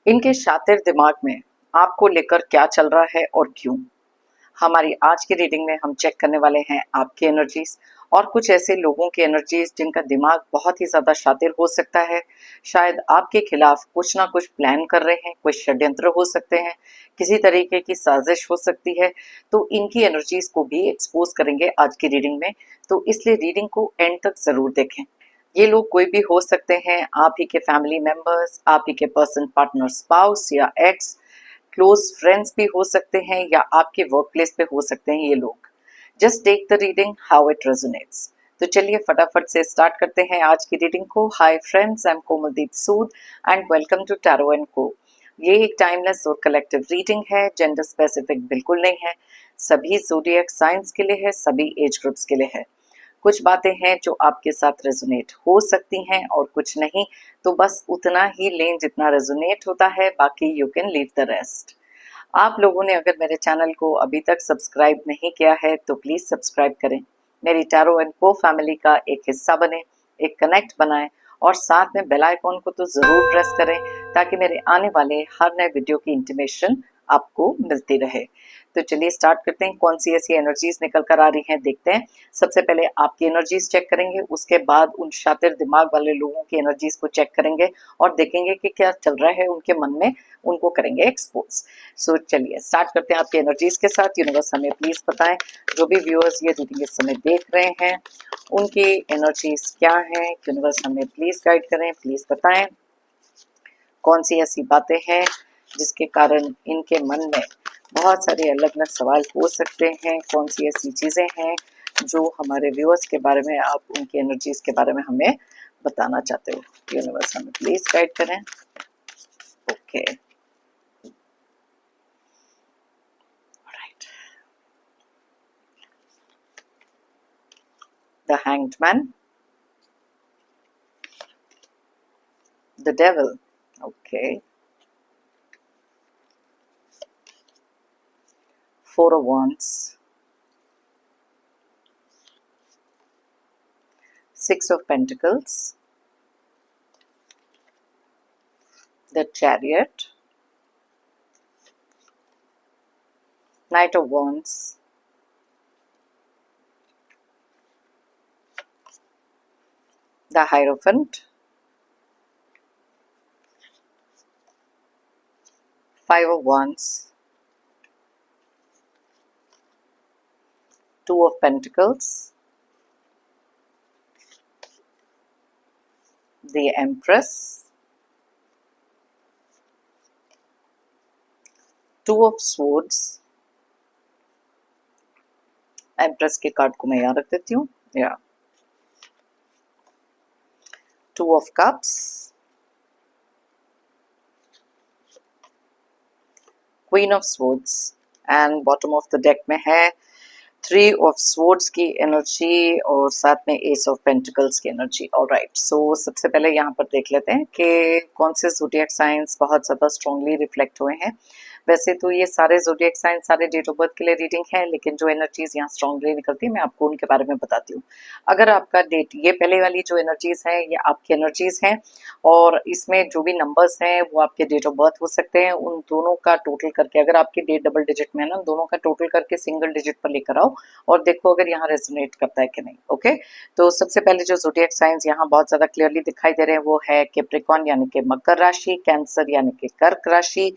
इनके शातिर दिमाग में आपको लेकर क्या चल रहा है और क्यों। हमारी आज की रीडिंग में हम चेक करने वाले हैं आपकी एनर्जीज और कुछ ऐसे लोगों की एनर्जीज जिनका दिमाग बहुत ही ज्यादा शातिर हो सकता है। शायद आपके खिलाफ कुछ ना कुछ प्लान कर रहे हैं, कोई षड्यंत्र हो सकते हैं, किसी तरीके की साजिश हो सकती है। तो इनकी एनर्जीज को भी एक्सपोज करेंगे आज की रीडिंग में, तो इसलिए रीडिंग को एंड तक जरूर देखें। ये लोग कोई भी हो सकते हैं, आप ही के फैमिली मेंबर्स, आप ही के पर्सन, पार्टनर, स्पाउस या एक्स, क्लोज फ्रेंड्स भी हो सकते हैं या आपके वर्क प्लेस पे हो सकते हैं ये लोग। Just take the reading how it resonates. तो चलिए फटाफट से स्टार्ट करते हैं आज की रीडिंग को। Hi friends, I am Komaldeep Sood and welcome to tarot and co. ये एक टाइमलेस और कलेक्टिव रीडिंग है, जेंडर स्पेसिफिक बिल्कुल नहीं है, सभी ज़ोडिएक साइंस के लिए है, सभी एज ग्रुप्स के लिए है। कुछ बातें हैं जो आपके साथ रेजोनेट हो सकती हैं और कुछ नहीं, तो बस उतना ही लें जितना रेजोनेट होता है, बाकी you can leave the rest. आप लोगों ने अगर मेरे चैनल को अभी तक सब्सक्राइब नहीं किया है तो प्लीज सब्सक्राइब करें, मेरी टैरो एंड को फैमिली का एक हिस्सा बने, एक कनेक्ट बनाएं और साथ में बेल आइकॉन को तो जरूर प्रेस करें ताकि मेरे आने वाले हर नए वीडियो की इंटीमेशन आपको मिलती रहे। तो चलिए स्टार्ट करते हैं, कौन सी ऐसी एनर्जीज निकल कर आ रही हैं देखते हैं। सबसे पहले आपकी एनर्जीज चेक करेंगे, उसके बाद उन शातिर दिमाग वाले लोगों की एनर्जीज को चेक करेंगे और देखेंगे कि क्या चल रहा है उनके मन में, उनको करेंगे एक्सपोज। सो चलिए स्टार्ट करते हैं आपकी एनर्जीज के साथ। यूनिवर्स हमें प्लीज बताएं, जो भी व्यूअर्स ये रीडिंग इस समय देख रहे हैं उनकी एनर्जीज क्या है। यूनिवर्स हमें प्लीज गाइड करें, प्लीज बताएं कौन सी ऐसी बातें हैं जिसके कारण इनके मन में बहुत सारे अलग अलग सवाल हो सकते हैं। कौन सी ऐसी चीजें हैं जो हमारे व्यूअर्स के बारे में, आप उनकी एनर्जीज के बारे में हमें बताना चाहते हो। यूनिवर्स हमें प्लीज गाइड करें। Okay, right. The hanged man, the devil, okay, Four of Wands, Six of Pentacles, the Chariot, Knight of Wands, the Hierophant, Five of Wands, Two of Pentacles, the Empress, Two of Swords। Empress के card को मैं यहाँ रख देती हूँ, या Two of Cups, Queen of Swords and bottom of the deck में है थ्री ऑफ स्वॉर्ड्स की एनर्जी और साथ में एस ऑफ पेंटिकल्स की एनर्जी। ऑलराइट, सो सबसे पहले यहाँ पर देख लेते हैं कि कौन से ज़ोडिएक साइंस बहुत ज़्यादा स्ट्रांगली रिफ्लेक्ट हुए हैं। वैसे तो ये सारे ज़ोडिएक साइंस सारे डेट ऑफ बर्थ के लिए रीडिंग है, लेकिन जो एनर्जीज यहाँ स्ट्रांगली निकलती है मैं आपको उनके बारे में बताती हूँ। अगर आपका डेट, ये पहले वाली जो एनर्जीज है ये आपकी एनर्जीज हैं और इसमें जो भी नंबर्स हैं वो आपके डेट ऑफ बर्थ हो सकते हैं। उन दोनों का टोटल करके, अगर आपकी डेट डबल डिजिट में है ना, दोनों का टोटल करके सिंगल डिजिट पर लेकर आओ और देखो अगर यहाँ रेजोनेट करता है कि नहीं। ओके, तो सबसे पहले जो ज़ोडिएक साइंस यहाँ बहुत ज्यादा क्लियरली दिखाई दे रहे हैं वो है कैप्रिकॉर्न यानी कि मकर राशि, कैंसर यानी कि कर्क राशि,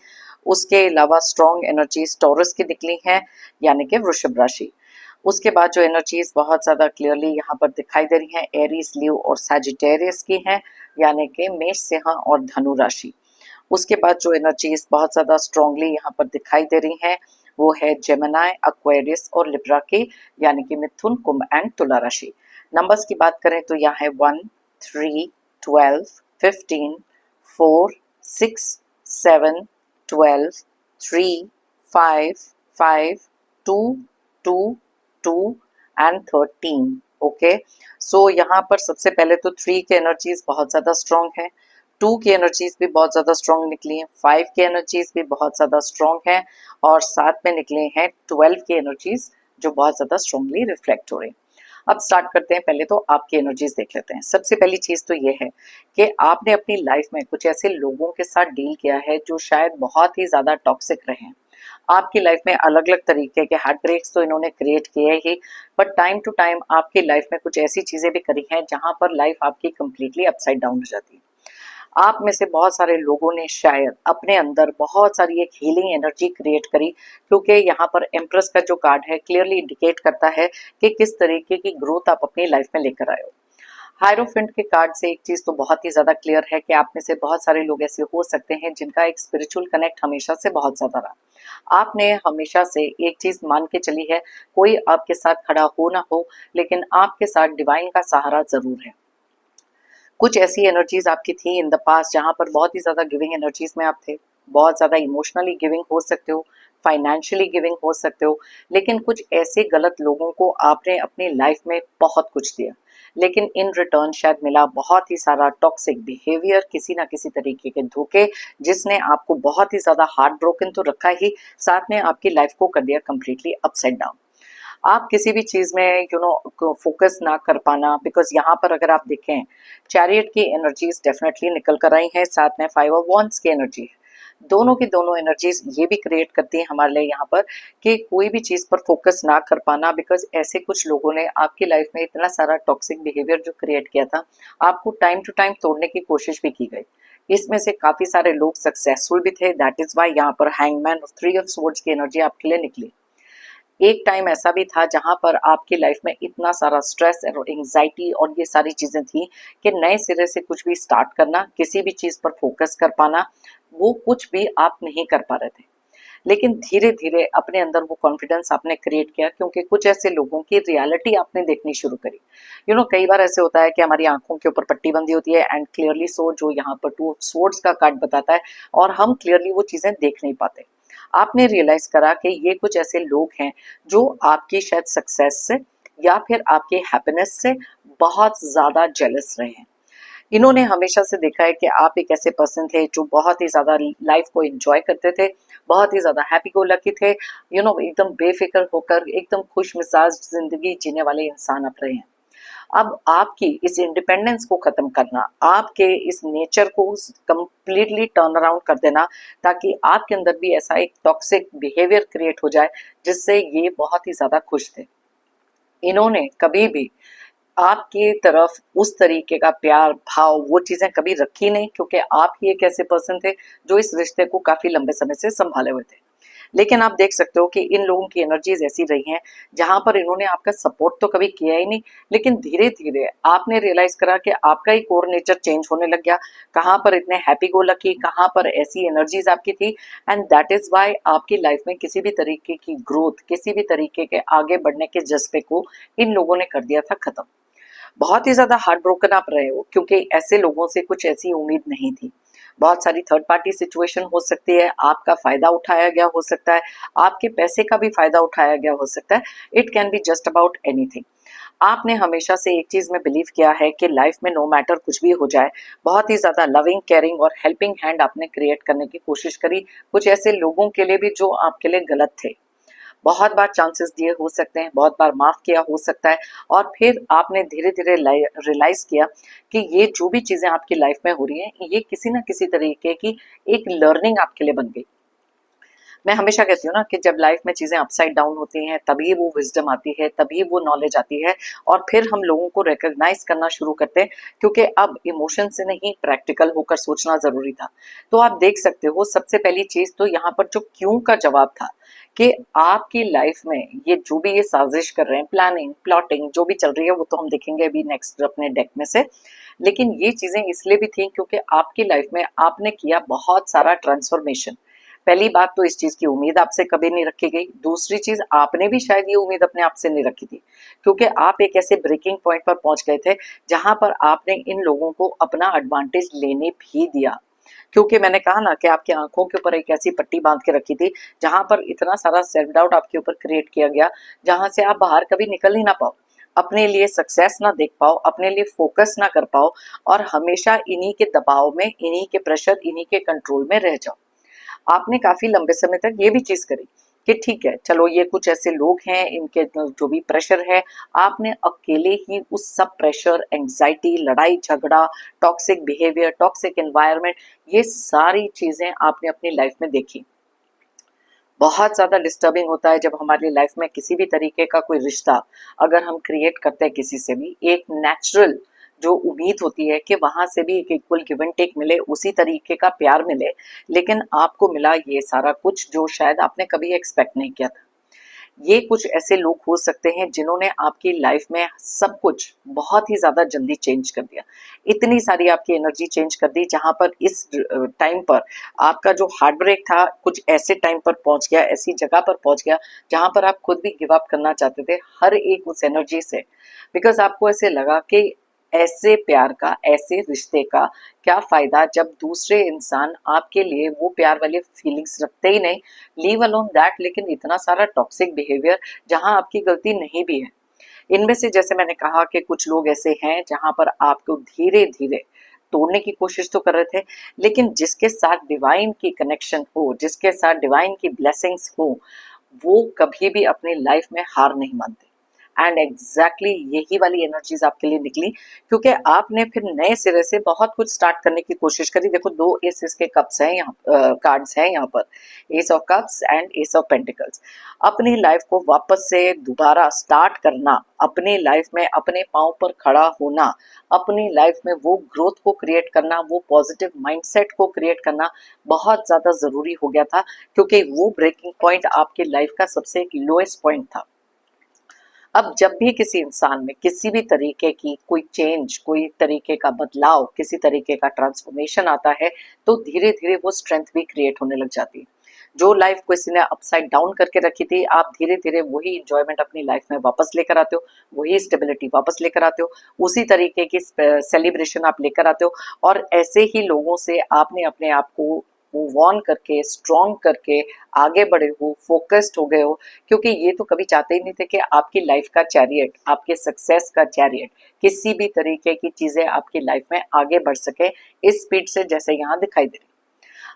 उसके अलावा स्ट्रॉन्ग एनर्जीज टॉरस की निकली हैं यानी कि वृषभ राशि। उसके बाद जो एनर्जीज बहुत ज्यादा क्लियरली यहाँ पर दिखाई दे रही हैं एरीज, लियो और सैजिटेरियस की हैं यानी कि मेष, सिंह और धनु राशि। उसके बाद जो एनर्जीज बहुत ज्यादा स्ट्रांगली यहाँ पर दिखाई दे रही हैं वो है जेमिनी, एक्वेरियस और लिब्रा की यानी कि मिथुन, कुंभ एंड तुला राशि। नंबर्स की बात करें तो यहाँ है 1, 3, 12, 15, 4, 6, 7, 12, 3, 5, 5, 2, 2, 2 एंड 13। ओके, सो यहाँ पर सबसे पहले तो 3 की एनर्जीज बहुत ज्यादा स्ट्रांग है, 2 की एनर्जीज भी बहुत ज्यादा स्ट्रांग निकली हैं, 5 की एनर्जीज भी बहुत ज्यादा स्ट्रांग है और साथ में निकले हैं 12 की एनर्जीज जो बहुत ज्यादा स्ट्रांगली रिफ्लेक्ट हो रही हैं। अब स्टार्ट करते हैं। पहले तो आपकी एनर्जीज देख लेते हैं। सबसे पहली चीज तो ये है कि आपने अपनी लाइफ में कुछ ऐसे लोगों के साथ डील किया है जो शायद बहुत ही ज्यादा टॉक्सिक रहे हैं। आपकी लाइफ में अलग अलग तरीके के हार्ट ब्रेक्स तो इन्होंने क्रिएट किए ही, बट टाइम टू टाइम आपकी लाइफ में कुछ ऐसी चीजें भी करी हैं जहां पर लाइफ आपकी कंप्लीटली अपसाइड डाउन हो जाती है। आप में से बहुत सारे लोगों ने शायद अपने अंदर बहुत सारी एक हीलिंग एनर्जी क्रिएट करी, क्योंकि यहाँ पर एम्प्रेस का जो कार्ड है क्लियरली इंडिकेट करता है कि किस तरीके की ग्रोथ आप अपनी लाइफ में लेकर आए हो। हायरोफेंट के कार्ड से एक चीज तो बहुत ही ज्यादा क्लियर है कि आप में से बहुत सारे लोग ऐसे हो सकते हैं जिनका एक स्पिरिचुअल कनेक्ट हमेशा से बहुत ज्यादा रहा। आपने हमेशा से एक चीज मान के चली है, कोई आपके साथ खड़ा हो ना हो, लेकिन आपके साथ डिवाइन का सहारा जरूर है। कुछ ऐसी एनर्जीज आपकी थी इन द पास्ट जहां पर बहुत ही ज्यादा गिविंग एनर्जीज में आप थे। बहुत ज्यादा इमोशनली गिविंग हो सकते हो, फाइनेंशियली गिविंग हो सकते हो, लेकिन कुछ ऐसे गलत लोगों को आपने अपनी लाइफ में बहुत कुछ दिया, लेकिन इन रिटर्न शायद मिला बहुत ही सारा टॉक्सिक बिहेवियर, किसी ना किसी तरीके के धोखे, जिसने आपको बहुत ही ज्यादा हार्ट ब्रोकन तो रखा ही, साथ में आपकी लाइफ को कर दिया कंप्लीटली अपसाइड डाउन। आप किसी भी चीज में फोकस ना कर पाना, बिकॉज यहाँ पर अगर आप देखें चैरियट की एनर्जीज डेफिनेटली निकल कर आई हैं, साथ में 5 ऑफ वॉन्ड्स की एनर्जी है। दोनों की दोनों एनर्जीज ये भी क्रिएट करती हैं हमारे लिए यहाँ पर कि कोई भी चीज पर फोकस ना कर पाना, बिकॉज ऐसे कुछ लोगों ने आपकी लाइफ में इतना सारा टॉक्सिक बिहेवियर जो क्रिएट किया था, आपको टाइम टू टाइम तोड़ने की कोशिश भी की गई। इसमें से काफी सारे लोग सक्सेसफुल भी थे, दैट इज वाई यहाँ पर हैंगमैन और 3 ऑफ स्वॉर्ड्स की एनर्जी आपके लिए निकली। एक टाइम ऐसा भी था जहां पर आपकी लाइफ में इतना सारा स्ट्रेस और एंजाइटी और ये सारी चीजें थी कि नए सिरे से कुछ भी स्टार्ट करना, किसी भी चीज पर फोकस कर पाना, वो कुछ भी आप नहीं कर पा रहे थे। लेकिन धीरे धीरे अपने अंदर वो कॉन्फिडेंस आपने क्रिएट किया, क्योंकि कुछ ऐसे लोगों की रियलिटी आपने देखनी शुरू करी। कई बार ऐसे होता है कि हमारी आंखों के ऊपर पट्टी बंधी होती है एंड क्लियरली सो जो यहाँ पर 2 ऑफ स्वॉर्ड्स का कार्ड बताता है, और हम क्लियरली वो चीजें देख नहीं पाते। आपने रियलाइज करा कि ये कुछ ऐसे लोग हैं जो आपकी शायद सक्सेस से या फिर आपके हैप्पीनेस से बहुत ज्यादा जेलस रहे हैं। इन्होंने हमेशा से देखा है कि आप एक ऐसे पर्सन थे जो बहुत ही ज्यादा लाइफ को एंजॉय करते थे, बहुत ही ज्यादा हैप्पी गो लकी थे, एकदम बेफिक्र होकर एकदम खुश मिजाज जिंदगी जीने वाले इंसान आप रहे हैं। अब आपकी इस इंडिपेंडेंस को खत्म करना, आपके इस नेचर को कंप्लीटली टर्न अराउंड कर देना, ताकि आपके अंदर भी ऐसा एक टॉक्सिक बिहेवियर क्रिएट हो जाए जिससे ये बहुत ही ज्यादा खुश थे। इन्होंने कभी भी आपकी तरफ उस तरीके का प्यार भाव वो चीजें कभी रखी नहीं, क्योंकि आप ही एक ऐसे पर्सन थे जो इस रिश्ते को काफी लंबे समय से संभाले हुए थे। लेकिन आप देख सकते हो कि इन लोगों की एनर्जीज ऐसी रही हैं जहां पर इन्होंने आपका सपोर्ट तो कभी किया ही नहीं, लेकिन धीरे धीरे आपने रियलाइज करा कि आपका ही कोर नेचर चेंज होने लग गया। कहाँ पर इतने हैप्पी गो लकी, कहाँ पर ऐसी एनर्जीज आपकी थी, एंड दैट इज वाई आपकी लाइफ में किसी भी तरीके की ग्रोथ, किसी भी तरीके के आगे बढ़ने के जज्बे को इन लोगों ने कर दिया था खत्म। बहुत ही ज्यादा हार्ट ब्रोकन आप रहे हो, क्योंकि ऐसे लोगों से कुछ ऐसी उम्मीद नहीं थी। बहुत सारी थर्ड पार्टी सिचुएशन हो सकती है, आपका फायदा उठाया गया हो सकता है, आपके पैसे का भी फायदा उठाया गया हो सकता है। It can be just about anything. आपने हमेशा से एक चीज में बिलीव किया है कि लाइफ में नो मैटर कुछ भी हो जाए, बहुत ही ज्यादा लविंग केयरिंग और हेल्पिंग हैंड आपने क्रिएट करने की कोशिश करी कुछ ऐसे लोगों के लिए भी जो आपके लिए गलत थे। बहुत बार चांसेस दिए हो सकते हैं, बहुत बार माफ किया हो सकता है, और फिर आपने धीरे धीरे रियलाइज किया कि ये जो भी चीजें आपकी लाइफ में हो रही हैं, ये किसी ना किसी तरीके की एक लर्निंग आपके लिए बन गई। मैं हमेशा कहती हूँ ना कि जब लाइफ में चीजें अपसाइड डाउन होती हैं तभी वो विजडम आती है, तभी वो नॉलेज आती है, और फिर हम लोगों को रिकॉग्नाइज करना शुरू करते हैं, क्योंकि अब इमोशन से नहीं प्रैक्टिकल होकर सोचना जरूरी था। तो आप देख सकते हो सबसे पहली चीज तो यहाँ पर जो क्यों का जवाब था कि आपकी लाइफ में ये जो भी ये साजिश कर रहे हैं, प्लानिंग प्लॉटिंग जो भी चल रही है, वो तो हम देखेंगे अभी नेक्स्ट अपने डेक में से। लेकिन ये चीजें इसलिए भी थी क्योंकि आपकी लाइफ में आपने किया बहुत सारा ट्रांसफॉर्मेशन। पहली बात तो इस चीज की उम्मीद आपसे कभी नहीं रखी गई, दूसरी चीज आपने भी शायद ये उम्मीद अपने आप से नहीं रखी थी, क्योंकि आप एक ऐसे ब्रेकिंग पॉइंट पर पहुंच गए थे जहां पर आपने इन लोगों को अपना एडवांटेज लेने भी दिया। क्योंकि मैंने कहा ना कि आपकी आंखों के ऊपर एक ऐसी पट्टी बांध के रखी थी जहां पर इतना सारा सेल्फ डाउट आपके ऊपर क्रिएट किया गया, जहां से आप बाहर कभी निकल ही ना पाओ, अपने लिए सक्सेस ना देख पाओ, अपने लिए फोकस ना कर पाओ, और हमेशा इन्हीं के दबाव में, इन्हीं के प्रेशर, इन्हीं के कंट्रोल में रह जाओ। आपने काफी लंबे समय तक ये भी चीज करी कि ठीक है चलो ये कुछ ऐसे लोग हैं, इनके जो भी प्रेशर है, आपने अकेले ही उस सब प्रेशर, एंग्जाइटी, लड़ाई झगड़ा, टॉक्सिक बिहेवियर, टॉक्सिक एनवायरनमेंट, ये सारी चीजें आपने अपनी लाइफ में देखी। बहुत ज़्यादा डिस्टर्बिंग होता है जब हमारी लाइफ में किसी भी तरीके का कोई रिश्ता अगर हम क्रिएट करते हैं किसी से भी, एक नेचुरल जो उम्मीद होती है कि वहां से भी एक इक्वल गिव एंड टेक मिले, उसी तरीके का प्यार मिले, लेकिन आपको मिला ये सारा कुछ जो शायद आपने कभी एक्सपेक्ट नहीं किया था। ये कुछ ऐसे लोग हो सकते हैं जिन्होंने आपकी लाइफ में सब कुछ बहुत ही ज्यादा जल्दी चेंज कर दिया, इतनी सारी आपकी एनर्जी चेंज कर दी, जहां पर इस टाइम पर आपका जो हार्ट ब्रेक था कुछ ऐसे टाइम पर पहुंच गया, ऐसी जगह पर पहुंच गया जहां पर आप खुद भी गिव अप करना चाहते थे हर एक उस एनर्जी से, बिकॉज आपको ऐसे लगा कि ऐसे प्यार का, ऐसे रिश्ते का क्या फायदा जब दूसरे इंसान आपके लिए वो प्यार वाले फीलिंग्स रखते ही नहीं, लीव अलोन दैट, लेकिन इतना सारा टॉक्सिक बिहेवियर जहां आपकी गलती नहीं भी है। इनमें से जैसे मैंने कहा कि कुछ लोग ऐसे हैं जहां पर आपको धीरे धीरे तोड़ने की कोशिश तो कर रहे थे, लेकिन जिसके साथ डिवाइन की कनेक्शन हो, जिसके साथ डिवाइन की ब्लेसिंग्स हो, वो कभी भी अपनी लाइफ में हार नहीं मानते। एंड एग्जैक्टली यही वाली एनर्जीज आपके लिए निकली, क्योंकि आपने फिर नए सिरे से बहुत कुछ स्टार्ट करने की कोशिश करी। देखो दो एसेस के कप्स हैं यहाँ, कार्ड्स हैं यहाँ पर, S of cups and S of pentacles. अपनी लाइफ को वापस से दोबारा स्टार्ट करना, अपनी लाइफ में अपने पांव पर खड़ा होना, अपनी लाइफ में वो ग्रोथ को क्रिएट करना, वो पॉजिटिव माइंडसेट को क्रिएट करना बहुत ज्यादा जरूरी हो गया था, क्योंकि वो ब्रेकिंग पॉइंट आपकी लाइफ का सबसे लोएस्ट पॉइंट था। अब जब भी किसी इंसान में किसी भी तरीके की कोई चेंज, कोई तरीके का बदलाव, किसी तरीके का ट्रांसफॉर्मेशन आता है, तो धीरे धीरे वो स्ट्रेंथ भी क्रिएट होने लग जाती है। जो लाइफ को किसी ने अपसाइड डाउन करके रखी थी, आप धीरे धीरे वही इंजॉयमेंट अपनी लाइफ में वापस लेकर आते हो, वही स्टेबिलिटी वापस लेकर आते हो, उसी तरीके की सेलिब्रेशन आप लेकर आते हो, और ऐसे ही लोगों से आपने अपने आप को मूव ऑन करके, स्ट्रॉन्ग करके आगे बढ़े हो, फोकस्ड हो गए हो, क्योंकि ये तो कभी चाहते ही नहीं थे कि आपकी लाइफ का चैरियट, आपके सक्सेस का चैरियट, किसी भी तरीके की चीजें आपकी लाइफ में आगे बढ़ सके इस स्पीड से जैसे यहाँ दिखाई दे रही।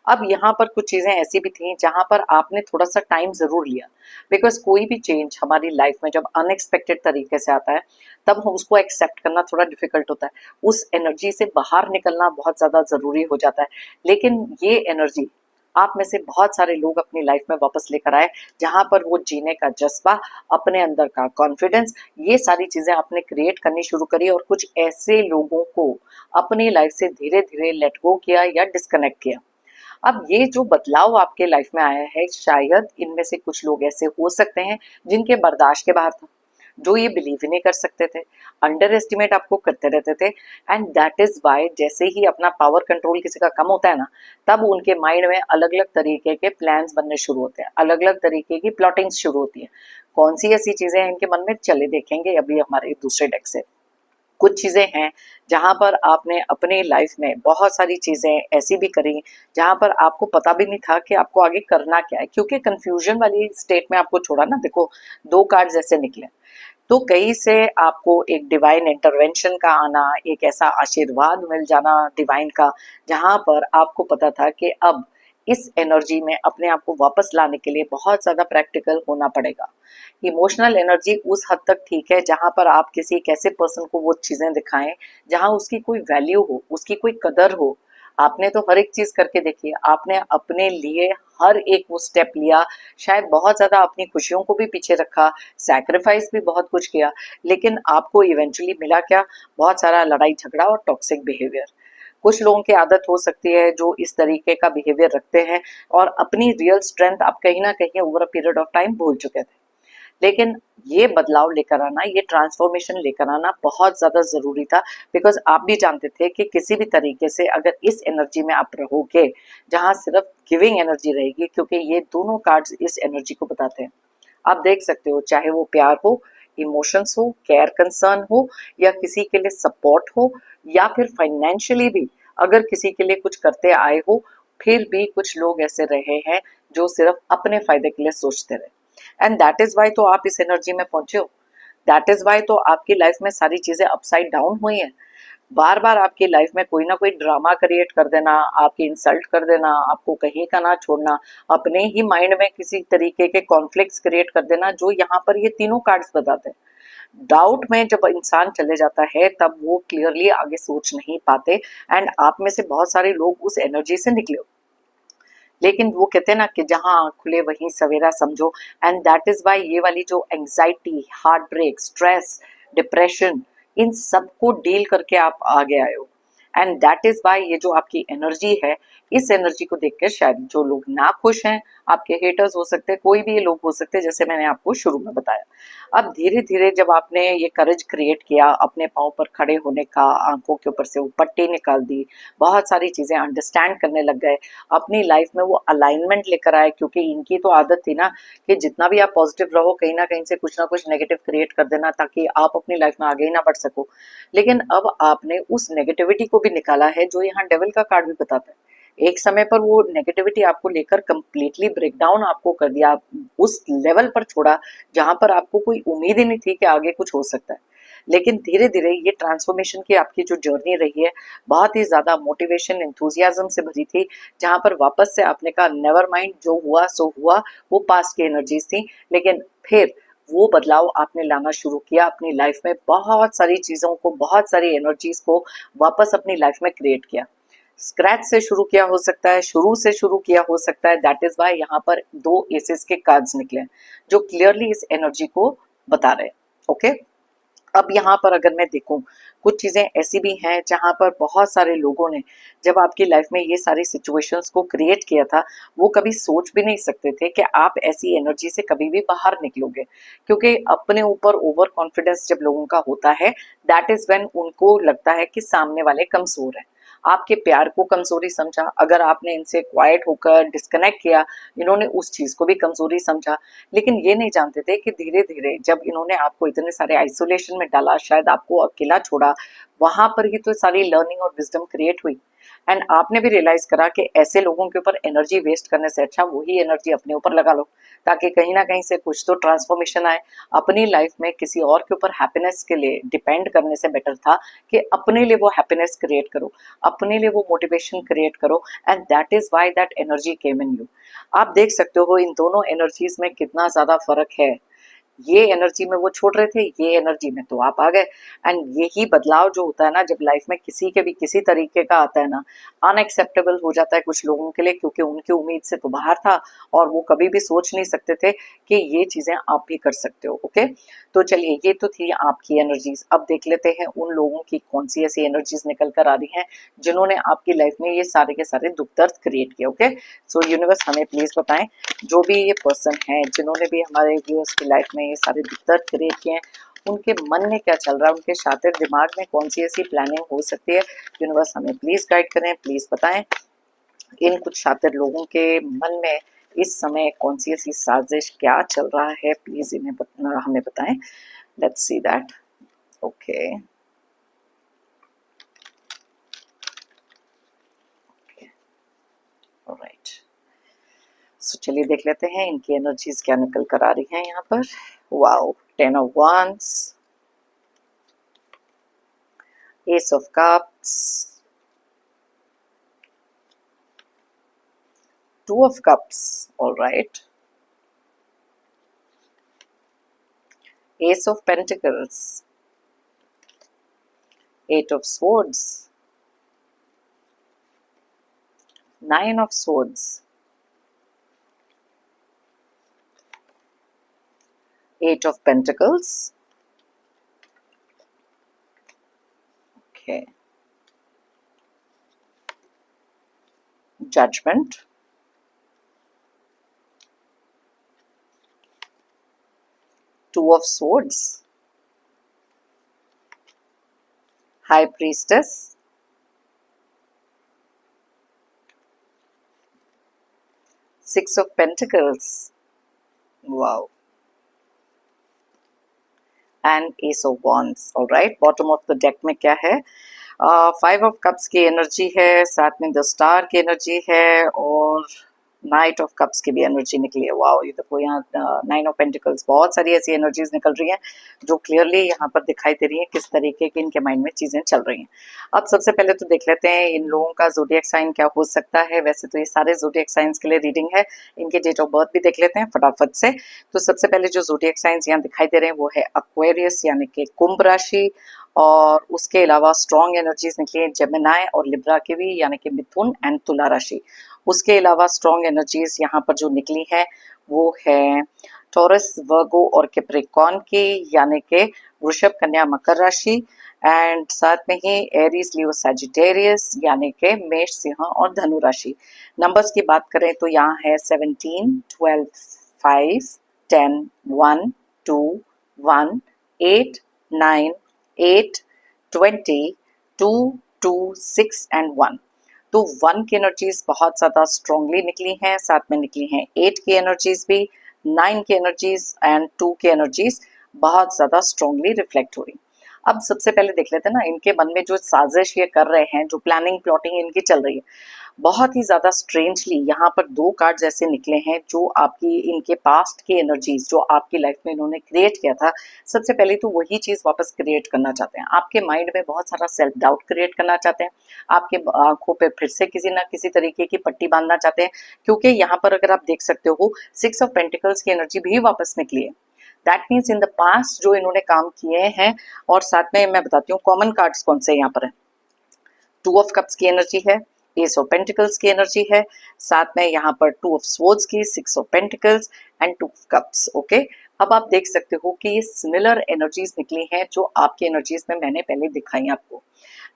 अब यहाँ पर कुछ चीजें ऐसी भी थी जहां पर आपने थोड़ा सा टाइम जरूर लिया, बिकॉज कोई भी चेंज हमारी लाइफ में जब अनएक्सपेक्टेड तरीके से आता है, तब हम उसको एक्सेप्ट करना थोड़ा डिफिकल्ट होता है, उस एनर्जी से बाहर निकलना बहुत ज्यादा जरूरी हो जाता है। लेकिन ये एनर्जी आप में से बहुत सारे लोग अपनी लाइफ में वापस लेकर आए, जहां पर वो जीने का जज्बा, अपने अंदर का कॉन्फिडेंस, ये सारी चीजें आपने क्रिएट करनी शुरू करी, और कुछ ऐसे लोगों को अपनी लाइफ से धीरे धीरे लेट गो किया या डिस्कनेक्ट किया। अब ये जो बदलाव आपके लाइफ में आया है, शायद इनमें से कुछ लोग ऐसे हो सकते हैं जिनके बर्दाश्त के बाहर था, जो ये बिलीव ही नहीं कर सकते थे, अंडर एस्टिमेट आपको करते रहते थे। एंड दैट इज वाई जैसे ही अपना पावर कंट्रोल किसी का कम होता है ना, तब उनके माइंड में अलग अलग तरीके के प्लान्स बनने शुरू होते हैं, अलग अलग तरीके की प्लॉटिंग्स शुरू होती है। कौन सी ऐसी चीजें हैं इनके मन में, चले देखेंगे अभी हमारे दूसरे डेक से। कुछ चीजें हैं जहां पर आपने अपने लाइफ में बहुत सारी चीजें ऐसी भी करी जहां पर आपको पता भी नहीं था कि आपको आगे करना क्या है, क्योंकि कंफ्यूजन वाली स्टेट में आपको छोड़ा ना। देखो दो कार्ड्स ऐसे निकले, तो कहीं से आपको एक डिवाइन इंटरवेंशन का आना, एक ऐसा आशीर्वाद मिल जाना डिवाइन का, जहां पर आपको पता था कि अब इस एनर्जी में अपने आप को वापस लाने के लिए बहुत ज्यादा प्रैक्टिकल होना पड़ेगा। इमोशनल एनर्जी उस हद तक ठीक है जहां पर आप किसी एक ऐसे पर्सन को वो चीजें दिखाएं जहां उसकी कोई वैल्यू हो, उसकी कोई कदर हो। आपने तो हर एक चीज करके देखी है, आपने अपने लिए हर एक वो स्टेप लिया, शायद बहुत ज्यादा अपनी खुशियों को भी पीछे रखा, सैक्रिफाइस भी बहुत कुछ किया, लेकिन आपको इवेंचुअली मिला क्या, बहुत सारा लड़ाई झगड़ा और टॉक्सिक बिहेवियर। कुछ लोगों की आदत हो सकती है जो इस तरीके का बिहेवियर रखते हैं, और अपनी रियल स्ट्रेंथ आप कहीं ना कहीं over a period of time भूल चुके थे। लेकिन ये बदलाव लेकर आना, ये ट्रांसफॉर्मेशन लेकर आना बहुत ज्यादा जरूरी था, बिकॉज आप भी जानते थे कि किसी भी तरीके से अगर इस एनर्जी में आप रहोगे जहां सिर्फ गिविंग एनर्जी रहेगी, क्योंकि ये दोनों कार्ड्स इस एनर्जी को बताते हैं। आप देख सकते हो, चाहे वो प्यार हो, इमोशंस हो, केयर कंसर्न हो, या किसी के लिए सपोर्ट हो, या फिर फाइनेंशियली भी अगर किसी के लिए कुछ करते आए हो, फिर भी कुछ लोग ऐसे रहे हैं जो सिर्फ अपने फायदे के लिए सोचते रहे। एंड दैट इज वाई तो आप इस एनर्जी में पहुंचे हो, दैट इज वाई तो आपकी लाइफ में सारी चीजें अपसाइड डाउन हुई हैं। बार बार आपकी लाइफ में कोई ना कोई ड्रामा क्रिएट कर देना, आपकी इंसल्ट कर देना, आपको कहीं का ना छोड़ना, अपने ही माइंड में किसी तरीके के कॉन्फ्लिक्ट्स क्रिएट कर देना, जो यहाँ पर ये तीनों कार्ड्स बताते हैं। डाउट में जब इंसान चले जाता है तब वो क्लियरली आगे सोच नहीं पाते, एंड आप में से बहुत सारे लोग उस एनर्जी से निकले हो। लेकिन वो कहते हैं ना कि जहां आँख खुले वहीं सवेरा समझो, एंड दैट इज वाई ये वाली जो anxiety, heart break, stress, depression, इन सबको डील करके आप आगे आए हो। एंड दैट इज वाई ये जो आपकी एनर्जी है, इस एनर्जी को देख के शायद जो लोग ना खुश हैं, आपके हेटर्स हो सकते हैं, कोई भी ये लोग हो सकते हैं, जैसे मैंने आपको शुरू में बताया। अब धीरे धीरे जब आपने ये करेज क्रिएट किया, अपने पाँव पर खड़े होने का, आंखों के ऊपर से वो पट्टी निकाल दी, बहुत सारी चीजें अंडरस्टैंड करने लग गए, अपनी लाइफ में वो अलाइनमेंट लेकर आए, क्योंकि इनकी तो आदत थी ना कि जितना भी आप पॉजिटिव रहो, कहीं ना कहीं से कुछ ना कुछ नेगेटिव क्रिएट कर देना, ताकि आप अपनी लाइफ में आगे ही ना बढ़ सको। लेकिन अब आपने उस नेगेटिविटी को भी निकाला है, जो यहाँ डेविल का कार्ड भी बताता है। एक समय पर वो नेगेटिविटी आपको लेकर कंप्लीटली ब्रेक डाउन आपको कर दिया, उस लेवल पर छोड़ा जहां पर आपको कोई उम्मीद ही नहीं थी कि आगे कुछ हो सकता है। लेकिन धीरे धीरे ये ट्रांसफॉर्मेशन की आपकी जो जर्नी रही है, बहुत ही ज्यादा मोटिवेशन, एंथुजियाज्म से भरी थी, जहां पर वापस से आपने कहा नेवर माइंड, जो हुआ सो हुआ, वो पास्ट की एनर्जीज थी। लेकिन फिर वो बदलाव आपने लाना शुरू किया अपनी लाइफ में, बहुत सारी चीजों को, बहुत सारी एनर्जीज को वापस अपनी लाइफ में क्रिएट किया। स्क्रैच से शुरू किया हो सकता है, शुरू से शुरू किया हो सकता है। दैट इज वाई यहाँ पर दो एसेस के कार्ड्स निकले हैं, जो क्लियरली इस एनर्जी को बता रहे हैं। ओके, अब यहाँ पर अगर मैं देखूं, कुछ चीजें ऐसी भी हैं जहां पर बहुत सारे लोगों ने जब आपकी लाइफ में ये सारी सिचुएशंस को क्रिएट किया था, वो कभी सोच भी नहीं सकते थे कि आप ऐसी एनर्जी से कभी भी बाहर निकलोगे। क्योंकि अपने ऊपर ओवर कॉन्फिडेंस जब लोगों का होता है, दैट इज व्हेन उनको लगता है कि सामने वाले कमजोर हैं। आपके प्यार को कमजोरी समझा, अगर आपने इनसे क्वाइट होकर डिस्कनेक्ट किया, इन्होंने उस चीज को भी कमजोरी समझा। लेकिन ये नहीं जानते थे कि धीरे धीरे जब इन्होंने आपको इतने सारे आइसोलेशन में डाला, शायद आपको अकेला छोड़ा, वहां पर ही तो सारी लर्निंग और विजडम क्रिएट हुई। एंड आपने भी रियलाइज करा कि ऐसे लोगों के ऊपर एनर्जी वेस्ट करने से अच्छा वही एनर्जी अपने ऊपर लगा लो, ताकि कहीं ना कहीं से कुछ तो ट्रांसफॉर्मेशन आए। अपनी लाइफ में किसी और के ऊपर हैप्पीनेस के लिए डिपेंड करने से बेटर था कि अपने लिए वो हैप्पीनेस क्रिएट करो, अपने लिए वो मोटिवेशन क्रिएट करो, and that is why that energy came in you. आप देख सकते हो इन दोनों एनर्जीज में कितना ज्यादा फर्क है। ये एनर्जी में वो छोड़ रहे थे, ये एनर्जी में तो आप आ गए। एंड यही बदलाव जो होता है ना, जब लाइफ में किसी के भी किसी तरीके का आता है ना, अनएक्सेप्टेबल हो जाता है कुछ लोगों के लिए, क्योंकि उनकी उम्मीद से तो बाहर था और वो कभी भी सोच नहीं सकते थे कि ये चीजें आप भी कर सकते हो। ओके, तो चलिए, ये तो थी आपकी एनर्जीज। अब देख लेते हैं उन लोगों की कौन सी ऐसी एनर्जीज निकल कर आ रही हैं जिन्होंने आपकी लाइफ में ये सारे के सारे दुख दर्द क्रिएट किए। ओके, सो यूनिवर्स हमें प्लीज बताएं, जो भी ये पर्सन है जिन्होंने भी हमारे व्यूअर्स की लाइफ में ये सारे दुख दर्द क्रिएट किए हैं, उनके मन में क्या चल रहा है, उनके शातिर दिमाग में कौन सी ऐसी प्लानिंग हो सकती है। यूनिवर्स हमें प्लीज गाइड करें, प्लीज बताएं इन कुछ शातिर लोगों के मन में इस समय कौन सी ऐसी साजिश, क्या चल रहा है, प्लीज हमें बताएं। Let's see that. Okay, alright, so चलिए देख लेते हैं इनकी एनर्जीज क्या निकल कर आ रही हैं यहाँ पर। Wow, 10 of wands, ace of cups, 2 of cups, all right, ace of pentacles, 8 of swords, 9 of swords, 8 of pentacles, okay, judgment, Two of Swords, High Priestess, Six of Pentacles, wow, and Ace of Wands. All right, bottom of the deck में क्या है? 5 of Cups की energy है, साथ में the star की energy है, और नाइट ऑफ कप्स की भी एनर्जी निकली है। वाओ, ये देखो यहाँ नाइन ऑफ पेंटिकल्स, बहुत सारी ऐसी एनर्जीज निकल रही हैं जो क्लियरली यहाँ पर दिखाई दे रही है किस तरीके की इनके माइंड में चीजें चल रही हैं। अब सबसे पहले तो देख लेते हैं इन लोगों का ज़ोडिएक साइन क्या हो सकता है। वैसे तो ये सारे ज़ोडिएक साइंस के लिए रीडिंग है, इनके डेट ऑफ बर्थ भी देख लेते हैं फटाफट से। तो सबसे पहले जो ज़ोडिएक साइंस यहाँ दिखाई दे रहे हैं वो है एक्वेरियस यानी कि कुंभ राशि, और उसके अलावा स्ट्रॉन्ग एनर्जीज निकली है जेमिनाई और लिब्रा की भी यानी कि मिथुन एंड तुला राशि। उसके अलावा स्ट्रॉन्ग एनर्जीज यहाँ पर जो निकली है वो है टॉरस, वर्गो और कैप्रिकॉर्न की यानी कि वृषभ, कन्या, मकर राशि, एंड साथ में ही एरीज, लियो, सैजिटेरियस यानी कि मेष, सिंह और धनु राशि। नंबर्स की बात करें तो यहाँ है 17, 12, 5, 10, 1, 2, 1, 8, 9, 8, 20, 2, 2, 6 एंड 1। तो 1 की एनर्जीज बहुत ज्यादा स्ट्रांगली निकली हैं, साथ में निकली हैं 8 की एनर्जीज भी, 9 की एनर्जीज एंड 2 की एनर्जीज बहुत ज्यादा स्ट्रांगली रिफ्लेक्ट हो रही। अब सबसे पहले देख लेते हैं ना इनके मन में जो साजिश ये कर रहे हैं, जो प्लानिंग प्लॉटिंग इनकी चल रही है, बहुत ही ज्यादा स्ट्रेंजली यहाँ पर 2 कार्ड ऐसे निकले हैं जो आपकी इनके पास्ट की एनर्जीज जो आपकी लाइफ में इन्होंने क्रिएट किया था, सबसे पहले तो वही चीज वापस क्रिएट करना चाहते हैं। आपके माइंड में बहुत सारा सेल्फ डाउट क्रिएट करना चाहते हैं, आपके आंखों पे फिर से किसी ना किसी तरीके की पट्टी बांधना चाहते हैं, क्योंकि यहाँ पर अगर आप देख सकते हो 6 ऑफ पेंटिकल्स की एनर्जी भी वापस निकली है। That means in the past जो इन्होंने काम किए हैं। और साथ में मैं बताती हूँ कॉमन कार्ड्स कौन से यहाँ पर है। 2 ऑफ कप्स की एनर्जी है, एस ऑफ पेंटिकल्स की एनर्जी है, साथ में यहाँ पर 2 ऑफ स्वॉर्ड्स की, 6 of pentacles and 2 of cups. Okay, अब आप देख सकते हो कि ये सिमिलर एनर्जीज निकली हैं जो आपकी एनर्जीज में मैंने पहले दिखाई आपको।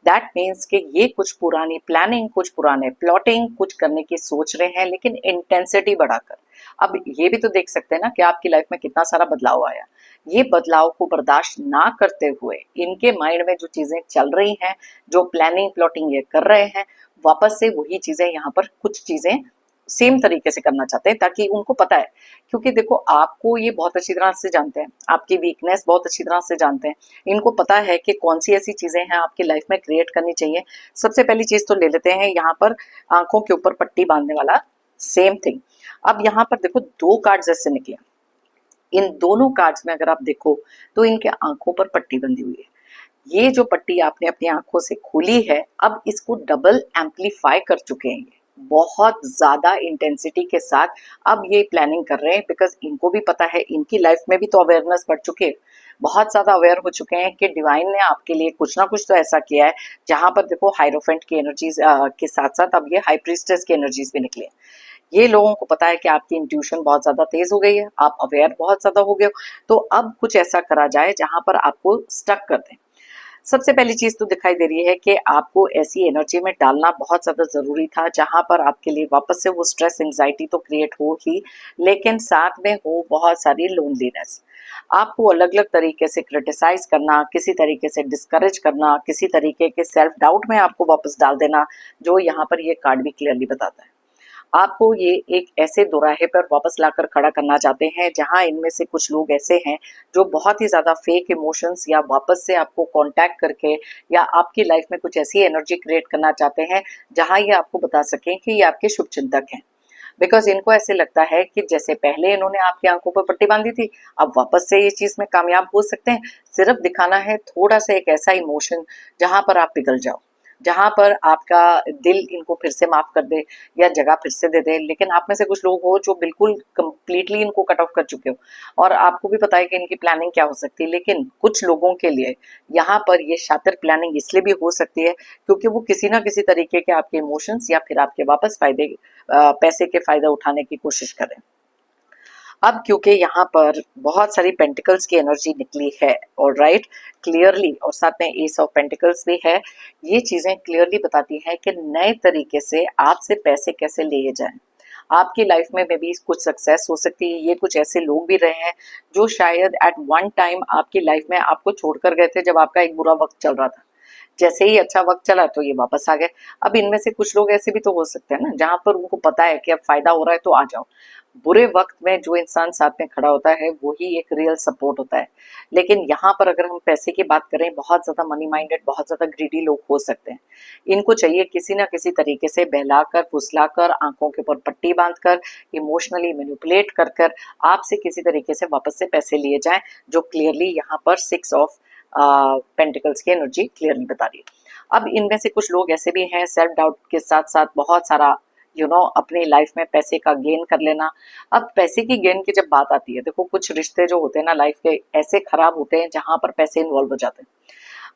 दैट मीन्स कि ये कुछ पुरानी प्लानिंग, कुछ पुराने प्लॉटिंग, कुछ करने की सोच रहे हैं लेकिन इंटेंसिटी बढ़ाकर। अब ये भी तो देख सकते हैं ना कि आपकी लाइफ में कितना सारा बदलाव आया। ये बदलाव को बर्दाश्त ना करते हुए इनके माइंड में जो चीजें चल रही हैं, जो प्लानिंग प्लॉटिंग ये कर रहे हैं, वापस से वही चीजें यहाँ पर कुछ चीजें सेम तरीके से करना चाहते हैं, ताकि उनको पता है, क्योंकि देखो आपको ये बहुत अच्छी तरह से जानते हैं, आपकी वीकनेस बहुत अच्छी तरह से जानते हैं, इनको पता है कि कौन सी ऐसी चीजें हैं आपकी लाइफ में क्रिएट करनी चाहिए। सबसे पहली चीज तो ले लेते हैं यहाँ पर आंखों के ऊपर पट्टी बांधने वाला, सेम थिंग। अब यहाँ पर देखो 2 कार्ड्स ऐसे निकले, इन दोनों कार्ड्स में अगर आप देखो तो इनके आंखों पर पट्टी बंधी हुई है। ये जो पट्टी आपने अपनी आंखों से खोली है, अब इसको डबल एम्पलीफाई कर चुके हैं, बहुत ज्यादा इंटेंसिटी के साथ अब ये प्लानिंग कर रहे हैं, बिकॉज इनको भी पता है, इनकी लाइफ में भी तो अवेयरनेस बढ़ चुके हैं, बहुत ज्यादा अवेयर हो चुके हैं कि डिवाइन ने आपके लिए कुछ ना कुछ तो ऐसा किया है। जहां पर देखो हाइरोफेंट की एनर्जीज के साथ साथ अब ये हाई प्रीस्टेस की एनर्जीज भी निकले। ये लोगों को पता है कि आपकी इंट्यूशन बहुत ज्यादा तेज हो गई है, आप अवेयर बहुत ज्यादा हो गए हो, तो अब कुछ ऐसा करा जाए जहां पर आपको स्टक कर दें। सबसे पहली चीज तो दिखाई दे रही है कि आपको ऐसी एनर्जी में डालना बहुत ज्यादा जरूरी था जहां पर आपके लिए वापस से वो स्ट्रेस एंजाइटी तो क्रिएट हो ही, लेकिन साथ में हो बहुत सारी लोनलीनेस। आपको अलग अलग तरीके से क्रिटिसाइज करना, किसी तरीके से डिस्करेज करना, किसी तरीके के सेल्फ डाउट में आपको वापस डाल देना, जो यहाँ पर ये कार्ड भी क्लियरली बताता है। आपको ये एक ऐसे दोराहे पर वापस लाकर खड़ा करना चाहते हैं जहां इनमें से कुछ लोग ऐसे हैं जो बहुत ही ज्यादा फेक इमोशंस या वापस से आपको कांटेक्ट करके या आपकी लाइफ में कुछ ऐसी एनर्जी क्रिएट करना चाहते हैं जहां ये आपको बता सकें कि ये आपके शुभ चिंतक हैं। बिकॉज इनको ऐसे लगता है कि जैसे पहले इन्होंने आपकी आंखों पर पट्टी बांधी थी, अब वापस से ये चीज में कामयाब हो सकते हैं। सिर्फ दिखाना है थोड़ा सा एक ऐसा इमोशन जहां पर आप पिघल जाओ, जहां पर आपका दिल इनको फिर से माफ कर दे या जगह फिर से दे दे। लेकिन आप में से कुछ लोग हो जो बिल्कुल कंप्लीटली इनको कट ऑफ कर चुके हो और आपको भी पता है कि इनकी प्लानिंग क्या हो सकती है। लेकिन कुछ लोगों के लिए यहाँ पर ये शातिर प्लानिंग इसलिए भी हो सकती है क्योंकि वो किसी ना किसी तरीके के आपके इमोशंस या फिर आपके वापस पैसे के फायदा उठाने की कोशिश करें। अब क्योंकि यहाँ पर बहुत सारी पेंटिकल्स की एनर्जी निकली है और राइट क्लियरली, और साथ में एस ऑफ पेंटिकल्स भी है, ये चीजें क्लियरली बताती हैं कि नए तरीके से आपसे पैसे कैसे लिए जाएं। आपकी लाइफ में भी कुछ सक्सेस हो सकती है। ये कुछ ऐसे लोग भी रहे हैं जो शायद एट वन टाइम आपकी लाइफ में आपको छोड़कर गए थे जब आपका एक बुरा वक्त चल रहा था। जैसे ही अच्छा वक्त चला तो ये वापस आ गए। अब इनमें से कुछ लोग ऐसे भी तो हो सकते हैं ना जहां पर उनको पता है कि अब फायदा हो रहा है तो आ जाओ। बुरे वक्त में जो इंसान साथ में खड़ा होता है वो ही एक रियल सपोर्ट होता है। लेकिन यहाँ पर अगर हम पैसे की बात करें, बहुत ज्यादा मनी माइंडेड, बहुत ज्यादा ग्रीडी लोग हो सकते हैं। इनको चाहिए किसी ना किसी तरीके से बहलाकर, फुसलाकर, आंखों के ऊपर पट्टी बांधकर, इमोशनली मैनिपुलेट कर कर आपसे किसी तरीके से वापस से पैसे लिए जाएं, जो क्लियरली यहाँ पर 6 ऑफ पेंटिकल्स की एनर्जी क्लियरली बता रही है। अब इनमें से कुछ लोग ऐसे भी हैं, सेल्फ डाउट के साथ साथ बहुत सारा अपनी लाइफ में पैसे का गेन कर लेना। अब पैसे की गेन की जब बात आती है, देखो कुछ रिश्ते जो होते हैं ना लाइफ के, ऐसे खराब होते हैं जहां पर पैसे इन्वॉल्व हो जाते हैं।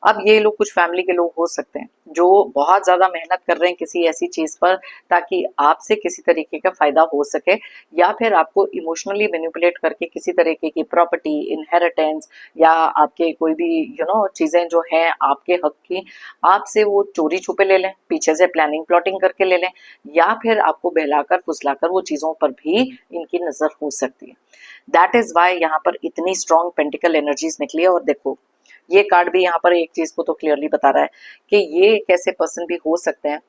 अब ये लोग कुछ फैमिली के लोग हो सकते हैं जो बहुत ज्यादा मेहनत कर रहे हैं किसी ऐसी चीज पर ताकि आपसे किसी तरीके का फायदा हो सके, या फिर आपको इमोशनली मैनिपुलेट करके किसी तरीके की प्रॉपर्टी, इनहेरिटेंस, या आपके कोई भी चीजें जो हैं आपके हक की, आपसे वो चोरी छुपे ले लें, पीछे से प्लानिंग प्लॉटिंग करके ले लें, या फिर आपको बहलाकर फुसलाकर वो चीजों पर भी इनकी नजर हो सकती है। दैट इज वाई यहाँ पर इतनी स्ट्रॉन्ग पेंटिकल एनर्जीज निकली है। और देखो ये कार्ड भी यहाँ पर एक चीज को तो क्लियरली बता रहा है कि ये एक ऐसे पर्सन भी हो सकते हैं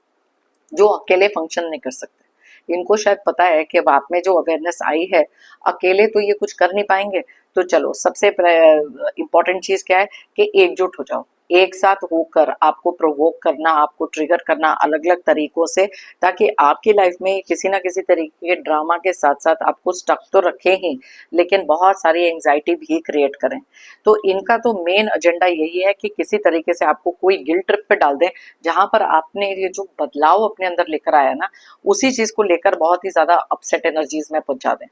जो अकेले फंक्शन नहीं कर सकते। इनको शायद पता है कि अब आप में जो अवेयरनेस आई है, अकेले तो ये कुछ कर नहीं पाएंगे, तो चलो सबसे इम्पोर्टेंट चीज क्या है कि एकजुट हो जाओ, एक साथ होकर आपको प्रोवोक करना, आपको ट्रिगर करना अलग अलग तरीकों से, ताकि आपकी लाइफ में किसी ना किसी तरीके के ड्रामा के साथ साथ आपको स्टक तो रखे ही, लेकिन बहुत सारी एंग्जाइटी भी क्रिएट करें। तो इनका तो मेन एजेंडा यही है कि किसी तरीके से आपको कोई गिल्ट ट्रिप पे डाल दें, जहां पर आपने ये जो बदलाव अपने अंदर लेकर आया ना, उसी चीज को लेकर बहुत ही ज्यादा अपसेट एनर्जीज में पहुंचा दें।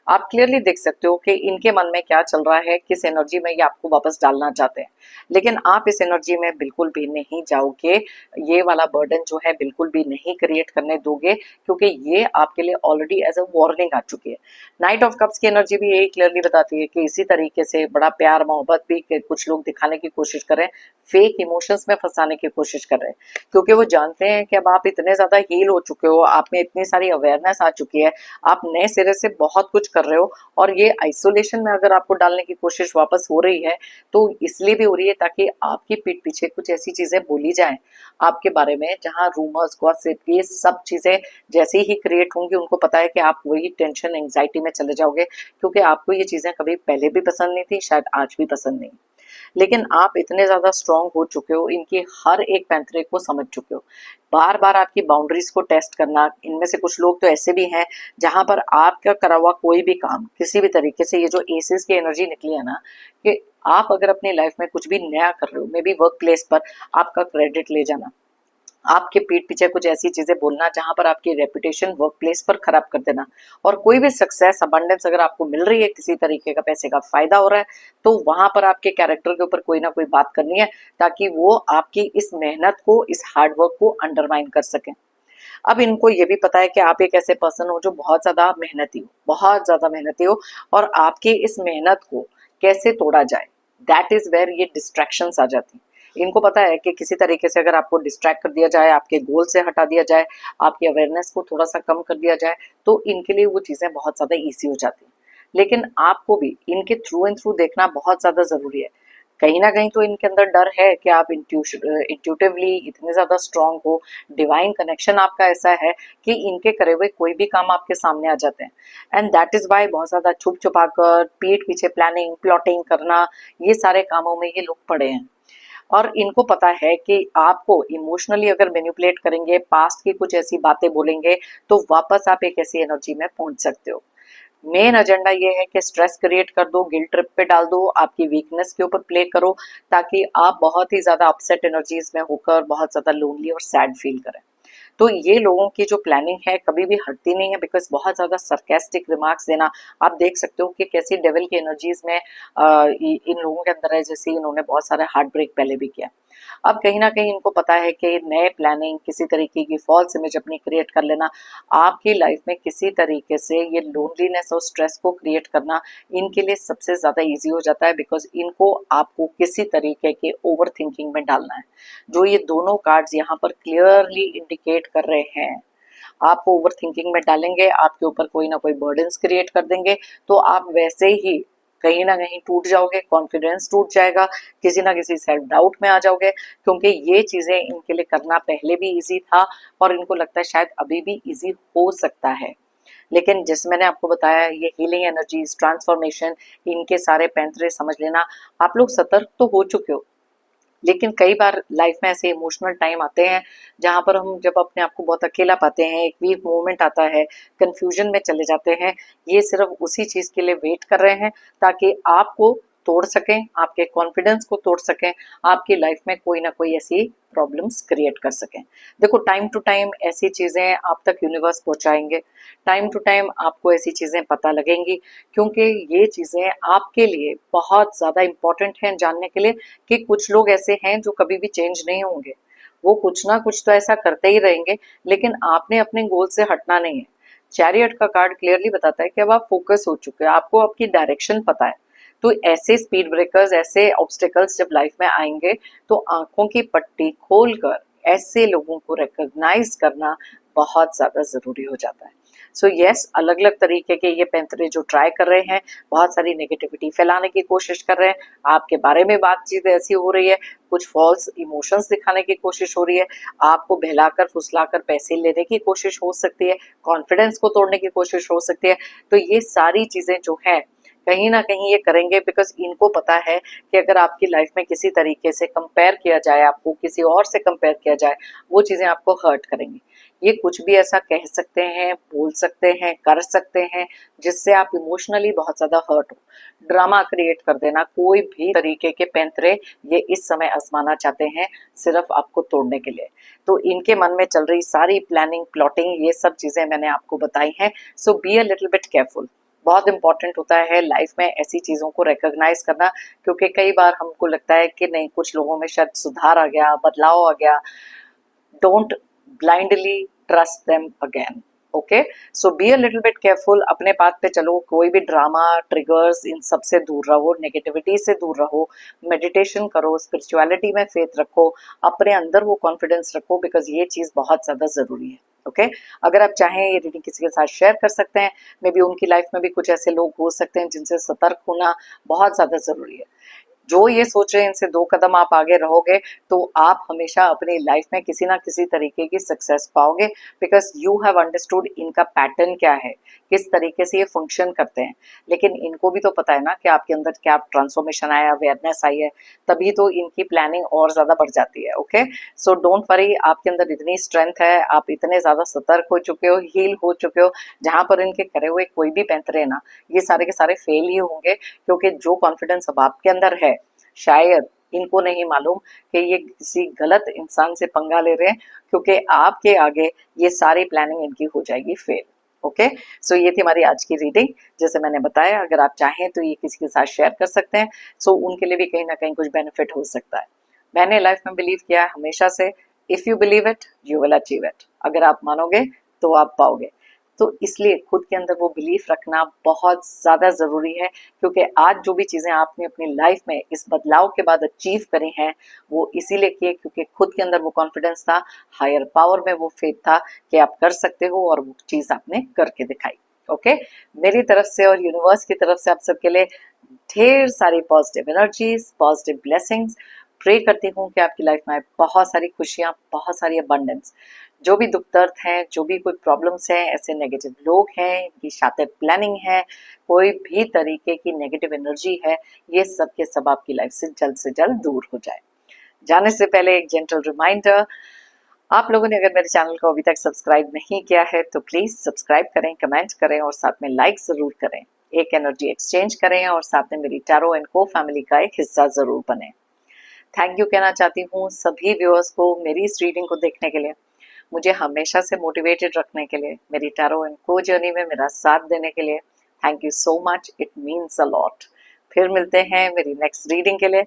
आप क्लियरली देख सकते हो कि इनके मन में क्या चल रहा है, किस एनर्जी में ये आपको वापस डालना चाहते हैं। लेकिन आप इस एनर्जी में बिल्कुल भी नहीं जाओगे, ये वाला बर्डन जो है बिल्कुल भी नहीं क्रिएट करने दोगे, क्योंकि ये आपके लिए ऑलरेडी एज अ वार्निंग आ चुकी है। नाइट ऑफ कप्स की एनर्जी भी यही क्लियरली बताती है कि इसी तरीके से बड़ा प्यार मोहब्बत भी कुछ लोग दिखाने की कोशिश कर रहे हैं, फेक इमोशंस में फंसाने की कोशिश कर रहे हैं, क्योंकि वो जानते हैं कि अब आप इतने ज्यादा हील हो चुके हो, आप में इतनी सारी अवेयरनेस आ चुकी है, आप नए सिरे से बहुत कुछ कर रहे हो, और ये आइसोलेशन में अगर आपको डालने की कोशिश वापस हो रही है तो इसलिए भी हो रही है ताकि आपकी पीठ पीछे कुछ ऐसी चीजें बोली जाएं आपके बारे में, जहां रूमर्स, गॉसिप, ये सब चीजें जैसे ही क्रिएट होंगी, उनको पता है कि आप वही टेंशन, एंग्जाइटी में चले जाओगे, क्योंकि आपको ये चीजें कभी पहले भी पसंद नहीं थी, शायद आज भी पसंद नहीं। लेकिन आप इतने ज्यादा स्ट्रांग हो चुके हो, इनकी हर एक पैंतरे को समझ चुके हो, बार बार आपकी बाउंड्रीज को टेस्ट करना। इनमें से कुछ लोग तो ऐसे भी हैं जहां पर आपका करा हुआ कोई भी काम किसी भी तरीके से, ये जो एसेस की एनर्जी निकली है ना, कि आप अगर अपनी लाइफ में कुछ भी नया कर रहे हो, मे बी वर्क प्लेस पर आपका क्रेडिट ले जाना, आपके पीठ पीछे कुछ ऐसी चीजें बोलना जहां पर आपकी रेपुटेशन वर्क प्लेस पर खराब कर देना, और कोई भी सक्सेस, अबंडेंस अगर आपको मिल रही है, किसी तरीके का पैसे का फायदा हो रहा है, तो वहां पर आपके कैरेक्टर के ऊपर कोई ना कोई बात करनी है, ताकि वो आपकी इस मेहनत को, इस हार्ड वर्क को अंडरमाइन कर सकें। अब इनको ये भी पता है कि आप एक ऐसे पर्सन हो जो बहुत ज्यादा मेहनती हो, बहुत ज्यादा मेहनती हो, और आपकी इस मेहनत को कैसे तोड़ा जाए, दैट इज वेयर ये डिस्ट्रैक्शंस आ जाती हैं। इनको पता है कि किसी तरीके से अगर आपको डिस्ट्रैक्ट कर दिया जाए, आपके गोल से हटा दिया जाए, आपकी अवेयरनेस को थोड़ा सा कम कर दिया जाए, तो इनके लिए वो चीजें बहुत ज्यादा ईजी हो जाती हैं। लेकिन आपको भी इनके थ्रू एंड थ्रू देखना बहुत ज्यादा जरूरी है। कहीं ना कहीं तो इनके अंदर डर है कि आप इंट्यूटिवली इतने ज्यादा स्ट्रांग हो, डिवाइन कनेक्शन आपका ऐसा है कि इनके करे हुए कोई भी काम आपके सामने आ जाते हैं। एंड दैट इज वाई बहुत ज्यादा छुप छुपा कर, पीठ पीछे प्लानिंग प्लॉटिंग करना, ये सारे कामों में ये लोग पड़े हैं। और इनको पता है कि आपको इमोशनली अगर मैनिपुलेट करेंगे, पास्ट की कुछ ऐसी बातें बोलेंगे, तो वापस आप एक ऐसी एनर्जी में पहुंच सकते हो। मेन एजेंडा ये है कि स्ट्रेस क्रिएट कर दो, गिल्ट ट्रिप पे डाल दो, आपकी वीकनेस के ऊपर प्ले करो, ताकि आप बहुत ही ज्यादा अपसेट एनर्जीज में होकर बहुत ज्यादा लोनली और सैड फील करें। तो ये लोगों की जो प्लानिंग है कभी भी हटती नहीं है, बिकॉज बहुत ज्यादा सरकास्टिक रिमार्क्स देना, आप देख सकते हो कि कैसी डेविल की एनर्जीज में इन लोगों के अंदर है, जैसे इन्होंने बहुत सारे हार्ट ब्रेक पहले भी किया। अब कहीं ना कहीं इनको पता है कि नए प्लानिंग, किसी तरीके की फॉल्स इमेज अपनी क्रिएट कर लेना, आपकी लाइफ में किसी तरीके से ये लोनलीनेस और स्ट्रेस को क्रिएट करना इनके लिए सबसे ज्यादा इजी हो जाता है, बिकॉज इनको आपको किसी तरीके के ओवर थिंकिंग में डालना है। जो ये दोनों कार्ड्स यहाँ पर क्लियरली इंडिकेट कर रहे हैं, आपको ओवर थिंकिंग में डालेंगे, आपके ऊपर कोई ना कोई बर्डन्स क्रिएट कर देंगे, तो आप वैसे ही कहीं ना कहीं टूट जाओगे, कॉन्फिडेंस टूट जाएगा, किसी ना किसी सेल्फ डाउट में आ जाओगे, क्योंकि ये चीजें इनके लिए करना पहले भी इजी था, और इनको लगता है शायद अभी भी इजी हो सकता है। लेकिन जैसे मैंने आपको बताया, ये हीलिंग एनर्जीज, ट्रांसफॉर्मेशन, इनके सारे पैंतरे समझ लेना। आप लोग सतर्क तो हो चुके हो, लेकिन कई बार लाइफ में ऐसे इमोशनल टाइम आते हैं जहां पर हम जब अपने आप को बहुत अकेला पाते हैं, एक वीक मोमेंट आता है, कंफ्यूजन में चले जाते हैं। ये सिर्फ उसी चीज के लिए वेट कर रहे हैं ताकि आपको तोड़ सकें, आपके कॉन्फिडेंस को तोड़ सकें, आपकी लाइफ में कोई ना कोई ऐसी प्रॉब्लम्स क्रिएट कर सकें। देखो, टाइम टू टाइम ऐसी चीजें आप तक यूनिवर्स पहुंचाएंगे, टाइम टू टाइम आपको ऐसी चीजें पता लगेंगी, क्योंकि ये चीजें आपके लिए बहुत ज्यादा इंपॉर्टेंट हैं जानने के लिए कि कुछ लोग ऐसे हैं जो कभी भी चेंज नहीं होंगे। वो कुछ ना कुछ तो ऐसा करते ही रहेंगे, लेकिन आपने अपने गोल से हटना नहीं है। चैरियट का कार्ड क्लियरली बताता है कि अब आप फोकस हो चुके हैं, आपको आपकी डायरेक्शन पता है। तो ऐसे स्पीड ब्रेकर्स, ऐसे ऑब्स्टिकल्स जब लाइफ में आएंगे तो आंखों की पट्टी खोलकर ऐसे लोगों को रिकॉग्नाइज करना बहुत ज्यादा जरूरी हो जाता है। सो यस, अलग अलग तरीके के ये पैंतरे जो ट्राई कर रहे हैं, बहुत सारी नेगेटिविटी फैलाने की कोशिश कर रहे हैं, आपके बारे में बातचीत ऐसी हो रही है, कुछ फॉल्स इमोशंस दिखाने की कोशिश हो रही है, आपको बहलाकर फुसलाकर पैसे लेने की कोशिश हो सकती है, कॉन्फिडेंस को तोड़ने की कोशिश हो सकती है। तो ये सारी चीजें जो है कहीं ना कहीं ये करेंगे, बिकॉज इनको पता है कि अगर आपकी लाइफ में किसी तरीके से कंपेयर किया जाए, आपको किसी और से कंपेयर किया जाए, वो चीजें आपको हर्ट करेंगी। ये कुछ भी ऐसा कह सकते हैं, बोल सकते हैं, कर सकते हैं जिससे आप इमोशनली बहुत ज्यादा हर्ट हो। ड्रामा क्रिएट कर देना, कोई भी तरीके के पैंतरे ये इस समय आजमाना चाहते हैं सिर्फ आपको तोड़ने के लिए। तो इनके मन में चल रही सारी प्लानिंग, प्लॉटिंग, ये सब चीजें मैंने आपको बताई हैं। So be a little bit careful. बहुत इंपॉर्टेंट होता है लाइफ में ऐसी चीजों को रिकॉग्नाइज करना, क्योंकि कई बार हमको लगता है कि नहीं, कुछ लोगों में शायद सुधार आ गया, बदलाव आ गया। Don't blindly trust them again. Okay, so be a little bit careful, अपने पाथ पे चलो, कोई भी ड्रामा, ट्रिगर्स, इन सब से दूर रहो, नेगेटिविटी से दूर रहो, मेडिटेशन करो, स्पिरिचुअलिटी में फेथ रखो, अपने अंदर वो कॉन्फिडेंस रखो, बिकॉज ये चीज बहुत ज्यादा जरूरी है। ओके, अगर आप चाहें ये रीडिंग किसी के साथ शेयर कर सकते हैं, मे बी उनकी लाइफ में भी कुछ ऐसे लोग हो सकते हैं जिनसे सतर्क होना बहुत ज्यादा जरूरी है। जो ये सोच रहे हैं इनसे 2 कदम आप आगे रहोगे तो आप हमेशा अपनी लाइफ में किसी ना किसी तरीके की सक्सेस पाओगे, बिकॉज यू हैव अंडरस्टूड इनका पैटर्न क्या है, किस तरीके से ये फंक्शन करते हैं। लेकिन इनको भी तो पता है ना कि आपके अंदर क्या ट्रांसफॉर्मेशन आया, अवेयरनेस आई है, तभी तो इनकी प्लानिंग और ज्यादा बढ़ जाती है। ओके, सो डोंट वरी, आपके अंदर इतनी स्ट्रेंथ है, आप इतने ज्यादा सतर्क हो चुके हो, हील हो चुके हो, जहां पर इनके करे हुए कोई भी पैंतरे ना, ये सारे के सारे फेल ही होंगे, क्योंकि जो कॉन्फिडेंस अब आपके अंदर है, शायद इनको नहीं मालूम कि ये किसी गलत इंसान से पंगा ले रहे हैं, क्योंकि आपके आगे ये सारी प्लानिंग इनकी हो जाएगी फेल। ओके, सो ये थी हमारी आज की रीडिंग। जैसे मैंने बताया, अगर आप चाहें तो ये किसी के साथ शेयर कर सकते हैं, सो उनके लिए भी कहीं ना कहीं कुछ बेनिफिट हो सकता है। मैंने लाइफ में बिलीव किया है हमेशा से, if you believe it you will achieve it. अगर आप मानोगे तो आप पाओगे। तो इसलिए खुद के अंदर वो बिलीफ रखना बहुत ज़्यादा ज़रूरी है, क्योंकि आज जो भी चीज़ें आपने अपनी लाइफ में इस बदलाव के बाद अचीव करी हैं, वो इसीलिए किए क्योंकि खुद के अंदर वो कॉन्फिडेंस था, हायर पावर में वो फेथ था कि आप कर सकते हो, और वो चीज़ आपने करके दिखाई। ओके, मेरी तरफ से और यूनिवर्स की तरफ से आप सबके लिए ढेर सारी positive energies, positive blessings. Pray करती हूँ कि आपकी लाइफ में बहुत सारी खुशियाँ, बहुत सारी अबंडेंस। जो भी दुख दर्द हैं, जो भी कोई प्रॉब्लम्स हैं, ऐसे नेगेटिव लोग हैं, इनकी शातिर प्लानिंग है, कोई भी तरीके की नेगेटिव एनर्जी है, ये सब के सब आपकी लाइफ से जल्द दूर हो जाए। जाने से पहले एक जेंटल रिमाइंडर, आप लोगों ने अगर मेरे चैनल को अभी तक सब्सक्राइब नहीं किया है तो प्लीज सब्सक्राइब करें, कमेंट करें और साथ में लाइक जरूर करें। एक एनर्जी एक्सचेंज करें और साथ में मेरी टैरो एंड को फैमिली का एक हिस्सा जरूर बने। थैंक यू कहना चाहती हूँ सभी व्यूअर्स को मेरी इस रीडिंग को देखने के लिए, मुझे हमेशा से मोटिवेटेड रखने के लिए, मेरी टैरो एंड को जर्नी में मेरा साथ देने के लिए। Thank you so much, it means a lot. फिर मिलते हैं मेरी नेक्स्ट रीडिंग के लिए।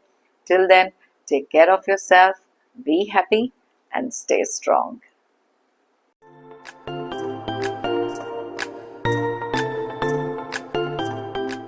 Till then, take care of yourself, be happy and stay strong.